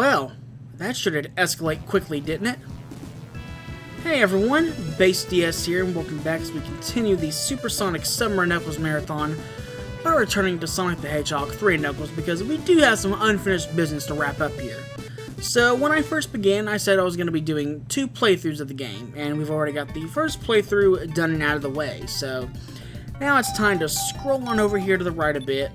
Well, that should escalate quickly, didn't it? Hey everyone, Base DS here, and welcome back as we continue the Supersonic Submarine Knuckles Marathon by returning to Sonic the Hedgehog 3 Knuckles, because we do have some unfinished business to wrap up here. So when I first began, I said I was going to be doing 2 playthroughs of the game, and we've already got the first playthrough done and out of the way, so now it's time to scroll on over here to the right a bit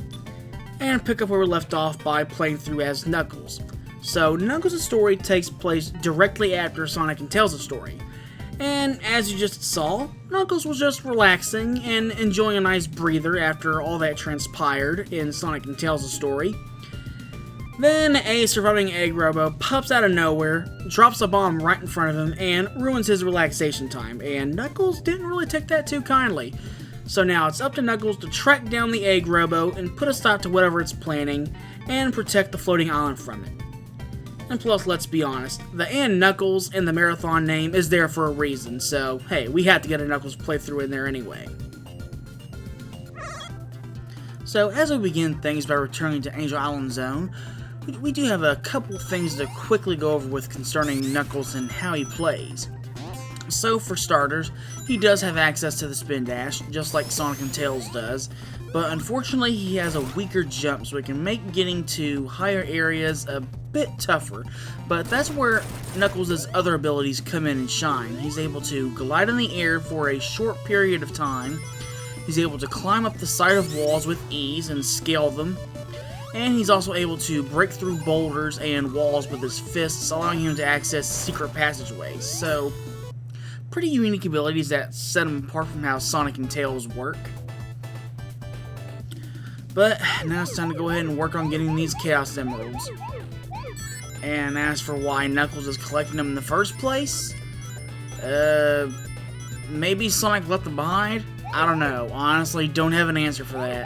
and pick up where we left off by playing through as Knuckles. So Knuckles' story takes place directly after Sonic and Tails' story. And as you just saw, Knuckles was just relaxing and enjoying a nice breather after all that transpired in Sonic and Tails' story. Then a surviving EggRobo pops out of nowhere, drops a bomb right in front of him, and ruins his relaxation time, and Knuckles didn't really take that too kindly. So now it's up to Knuckles to track down the EggRobo and put a stop to whatever it's planning, and protect the floating island from it. And plus, let's be honest, the and Knuckles in the marathon name is there for a reason, so hey, we had to get a Knuckles playthrough in there anyway. So as we begin things by returning to Angel Island Zone, we do have a couple things to quickly go over with concerning Knuckles and how he plays. So for starters, he does have access to the spin dash, just like Sonic and Tails does, but unfortunately he has a weaker jump, so it can make getting to higher areas a bit tougher, but that's where Knuckles' other abilities come in and shine. He's able to glide in the air for a short period of time, he's able to climb up the side of walls with ease and scale them, and he's also able to break through boulders and walls with his fists, allowing him to access secret passageways. So, pretty unique abilities that set him apart from how Sonic and Tails work. But now it's time to go ahead and work on getting these Chaos Emeralds. And as for why Knuckles is collecting them in the first place, maybe Sonic left them behind? I don't know. Honestly, don't have an answer for that.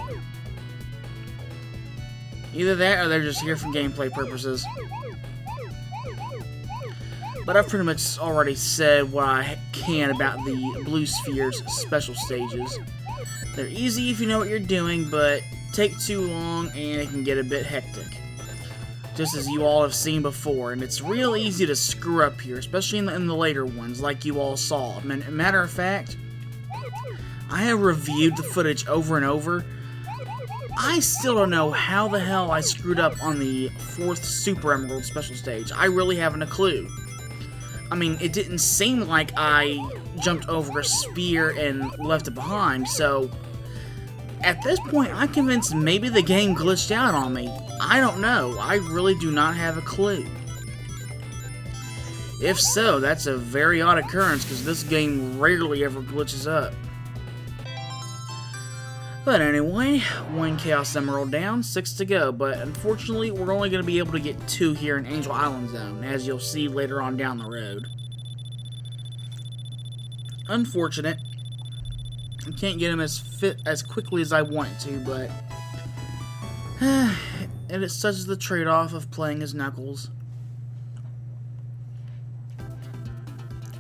Either that or they're just here for gameplay purposes. But I've pretty much already said what I can about the Blue Sphere's special stages. They're easy if you know what you're doing, but take too long and it can get a bit hectic. Just as you all have seen before, and it's real easy to screw up here, especially in the later ones, like you all saw. Matter of fact, I have reviewed the footage over and over. I still don't know how the hell I screwed up on the 4th Super Emerald special stage. I really haven't a clue. I mean, it didn't seem like I jumped over a sphere and left it behind, so at this point, I'm convinced maybe the game glitched out on me. I don't know. I really do not have a clue. If so, that's a very odd occurrence, because this game rarely ever glitches up. But anyway, 1 Chaos Emerald down, 6 to go, but unfortunately we're only going to be able to get 2 here in Angel Island Zone, as you'll see later on down the road. Unfortunate. I can't get him as quickly as I want to, but and it's such as the trade-off of playing as Knuckles.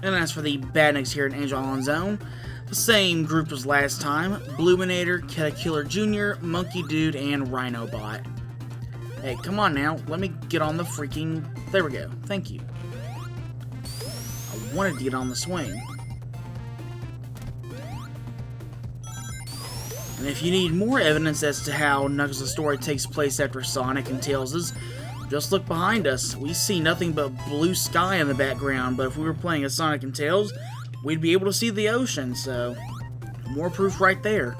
And as for the badniks here in Angel Island Zone, the same group as last time: Bluminator, Caterpillar Jr., Monkey Dude, and Rhinobot. Hey, come on now, let me get on the freaking... There we go, thank you. I wanted to get on the swing. And if you need more evidence as to how Knuckles' story takes place after Sonic and Tails', just look behind us. We see nothing but blue sky in the background, but if we were playing as Sonic and Tails, we'd be able to see the ocean, so more proof right there.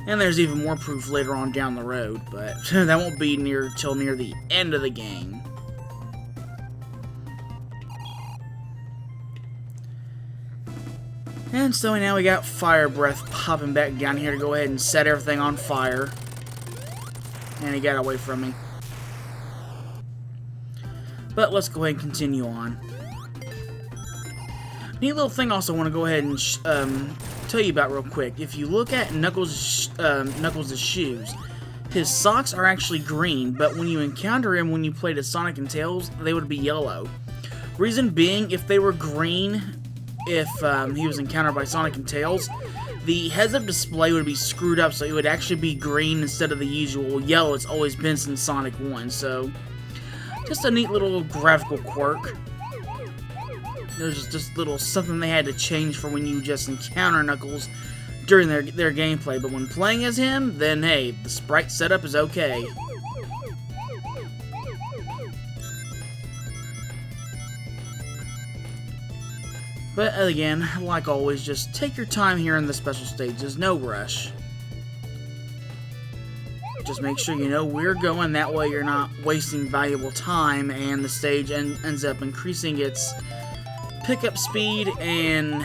And there's even more proof later on down the road, but that won't be till near the end of the game. And so now we got Fire Breath popping back down here to go ahead and set everything on fire. And he got away from me. But let's go ahead and continue on. Neat little thing also I want to go ahead and tell you about real quick. If you look at Knuckles' shoes, his socks are actually green, but when you encounter him when you played as Sonic and Tails, they would be yellow. Reason being, if they were green, if he was encountered by Sonic and Tails, the heads-up display would be screwed up, so it would actually be green instead of the usual yellow it's always been since Sonic 1, so Just a neat little graphical quirk. There's just little something they had to change for when you just encounter Knuckles during their gameplay. But when playing as him, then hey, the sprite setup is okay. But again, like always, just take your time here in the special stages, no rush. Just make sure you know where you're going, that way you're not wasting valuable time and the stage ends up increasing its pickup speed, and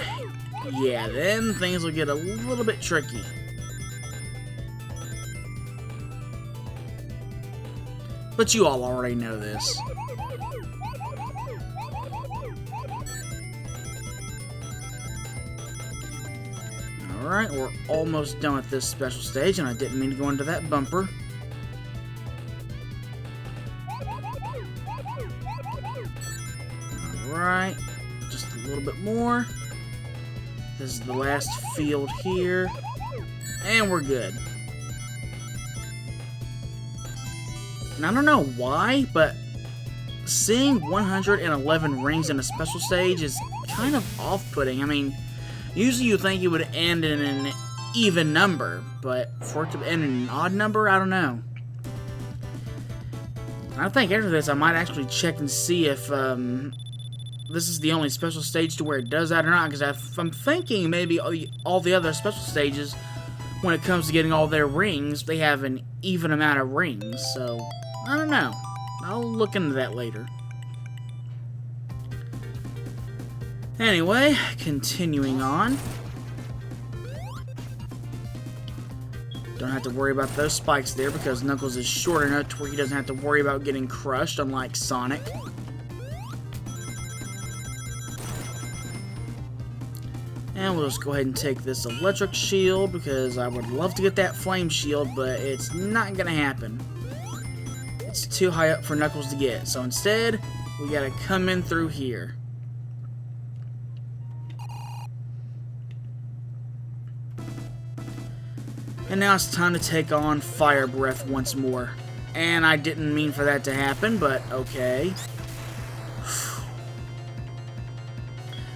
yeah, then things will get a little bit tricky. But you all already know this. Alright, we're almost done with this special stage, and I didn't mean to go into that bumper. Alright, just a little bit more. This is the last field here, and we're good. And I don't know why, but seeing 111 rings in a special stage is kind of off-putting. I mean, usually you think it would end in an even number, but for it to end in an odd number, I don't know. I think after this, I might actually check and see if this is the only special stage to where it does that or not, because I'm thinking maybe all the other special stages, when it comes to getting all their rings, they have an even amount of rings, so I don't know. I'll look into that later. Anyway, continuing on. Don't have to worry about those spikes there because Knuckles is short enough to where he doesn't have to worry about getting crushed, unlike Sonic. And we'll just go ahead and take this electric shield because I would love to get that flame shield, but it's not going to happen. It's too high up for Knuckles to get, so instead, we got to come in through here. And now it's time to take on Fire Breath once more. And I didn't mean for that to happen, but okay.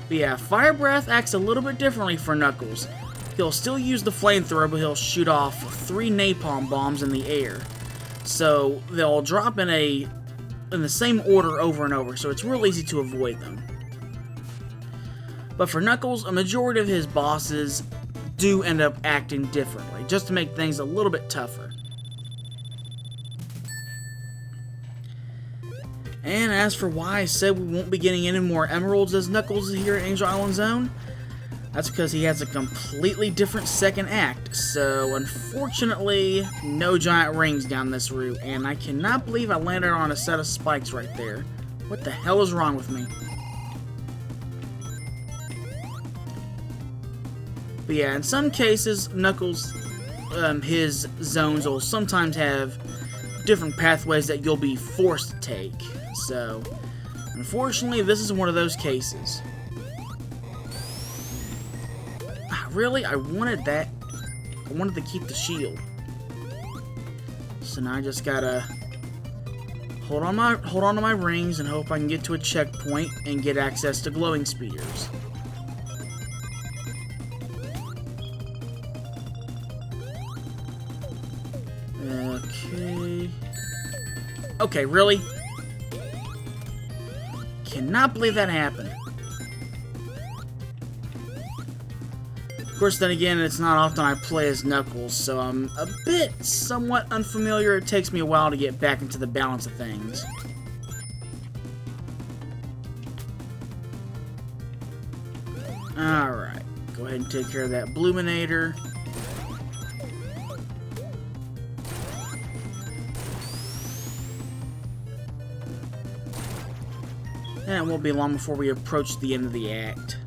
But yeah, Fire Breath acts a little bit differently for Knuckles. He'll still use the flamethrower, but he'll shoot off 3 napalm bombs in the air. So they'll drop in the same order over and over, so it's real easy to avoid them. But for Knuckles, a majority of his bosses do end up acting differently, just to make things a little bit tougher. And as for why I said we won't be getting any more emeralds as Knuckles here at Angel Island Zone, that's because he has a completely different second act, so unfortunately, no giant rings down this route, and I cannot believe I landed on a set of spikes right there. What the hell is wrong with me? But yeah, in some cases, Knuckles, his zones will sometimes have different pathways that you'll be forced to take. So, unfortunately, this is one of those cases. Really? I wanted that. I wanted to keep the shield. So now I just gotta hold on to my rings and hope I can get to a checkpoint and get access to glowing spears. Okay. Okay, really? Cannot believe that happened. Of course, then again, it's not often I play as Knuckles, so I'm a bit somewhat unfamiliar. It takes me a while to get back into the balance of things. Alright, go ahead and take care of that Bluminator. And it won't be long before we approach the end of the act.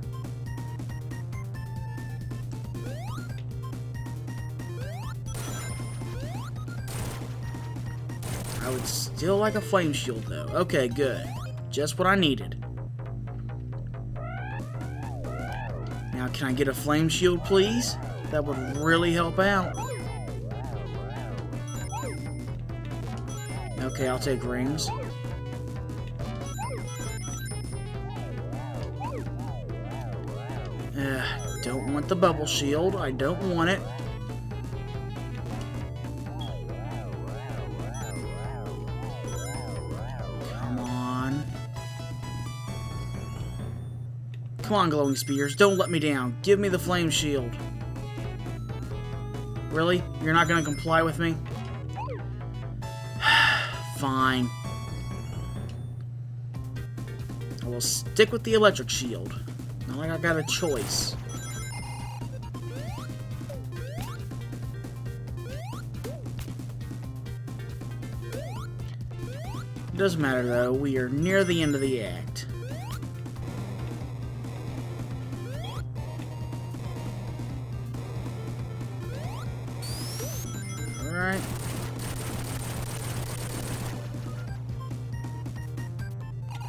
I would still like a flame shield, though. Okay, good. Just what I needed. Now, can I get a flame shield, please? That would really help out. Okay, I'll take rings. Don't want the bubble shield. I don't want it. Come on. Come on, glowing spears. Don't let me down. Give me the flame shield. Really? You're not going to comply with me? Fine. I will stick with the electric shield. Not like I got a choice. It doesn't matter though, we are near the end of the act. Alright.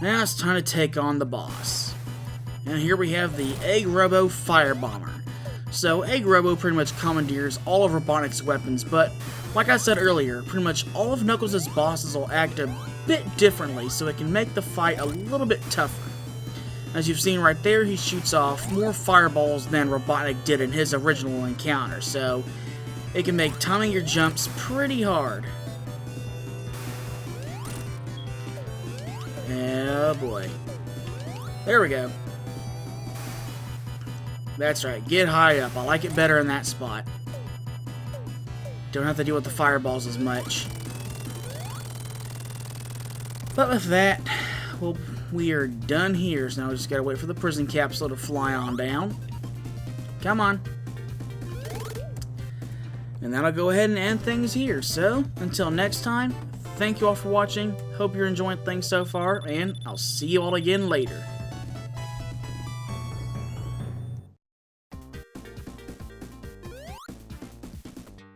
Now it's time to take on the boss. And here we have the EggRobo Firebomber. So EggRobo pretty much commandeers all of Robotnik's weapons, but like I said earlier, pretty much all of Knuckles' bosses will act a bit differently, so it can make the fight a little bit tougher. As you've seen right there, he shoots off more fireballs than Robotnik did in his original encounter, so it can make timing your jumps pretty hard. Oh boy. There we go. That's right, get high up. I like it better in that spot. Don't have to deal with the fireballs as much. But with that, well, we are done here. So now we just gotta wait for the prison capsule to fly on down. Come on. And that'll go ahead and end things here. So, until next time, thank you all for watching. Hope you're enjoying things so far, and I'll see you all again later.